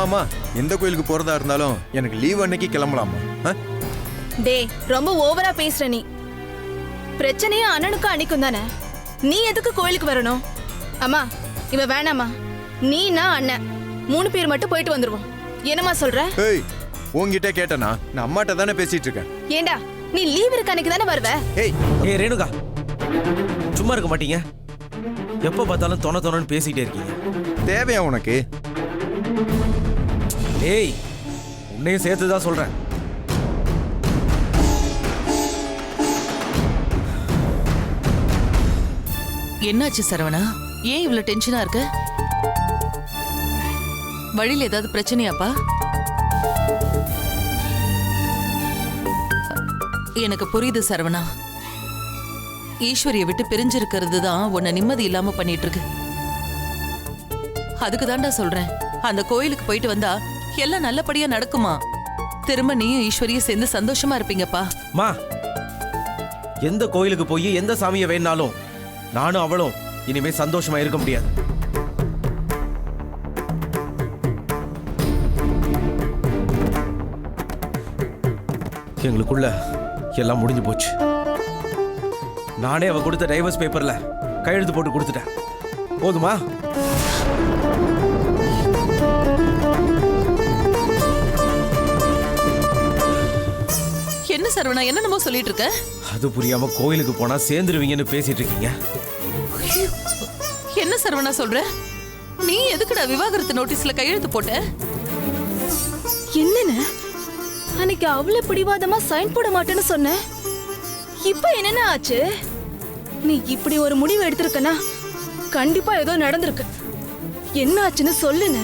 அம்மா எந்த கோயிலுக்கு போறதா இருந்தாலும் எனக்கு லீவ் அன்னைக்கு கிளம்பலாமா? டேய் ரொம்ப ஓவரா பேசுற நீ. பிரச்சனையே அண்ணனுக்கு அன்னைக்கும் தானே. நீ எதுக்கு கோயிலுக்கு வரணும்? அம்மா இவ வேணாமா. நீ நான் அண்ணன் 3 பேர் மட்டும் போயிட்டு வந்துருவோம். என்னம்மா சொல்ற? ஏய் உன்கிட்ட கேட்டனா? நான் அம்மாட்ட தானே பேசிட்டு இருக்கேன். ஏண்டா நீ லீவ் இருக்க அன்னைக்கு தானே வருவ? ஏய் ரேணுகா சும்மா இருக்க மாட்டீங்க. எப்ப பார்த்தாலும் தொணன்னு பேசிட்டே இருக்கீங்க. தேவையா உனக்கு? ஏய் உன்னையும் சேர்த்து தான் சொல்றேன். என்னாச்சு சரவணா? ஏன் இவ்வளவு டென்ஷனா இருக்க? வழியில ஏதாவது பிரச்சனையாப்பா? எனக்கு புரியுது சரவணா. ஈஸ்வரிய விட்டு பிரிஞ்சிருக்கிறது தான் உன்னை நிம்மதி இல்லாம பண்ணிட்டு இருக்கு. அதுக்கு தாண்டா சொல்றேன், அந்த கோயிலுக்கு போயிட்டு வந்தா எல்லாம் நல்லபடியா நடக்குமா. திரும்ப நீயும் ஈஸ்வரியும் சேர்ந்து சந்தோஷமா இருப்பீங்கப்பா. மா எந்த கோயிலுக்கு போய் எந்த சாமியை வேணாலும் நானும் அவளும் இனிமே சந்தோஷமா இருக்க முடியாது. எங்களுக்குள்ள எல்லாம் முடிஞ்சு போச்சு. நானே அவ கொடுத்த டைவர்ஸ் பேப்பர்ல கையெழுத்து போட்டு கொடுத்துட்டேன். போதுமா? என்ன சரவணா என்னமோ சொல்லிட்டு இருக்க? அது புரியாம கோயிலுக்கு போனா சேர்ந்துருவீங்கன்னு பேசிட்டு இருக்கீங்க. என்ன சரவணா சொல்ற? நீ எதுக்குடா விவாகரத்து நோட்டீஸ்ல கையெழுத்து போட்ட? என்னன்னு அன்னைக்கு அவ்வளவு பிடிவாதமா சைன் போட மாட்டேன்னு சொன்ன. இப்ப என்னென்ன ஆச்சு? நீ இப்படி ஒரு முடிவு எடுத்திருக்கனா கண்டிப்பா ஏதோ நடந்திருக்கு. என்ன ஆச்சுன்னு சொல்லுன.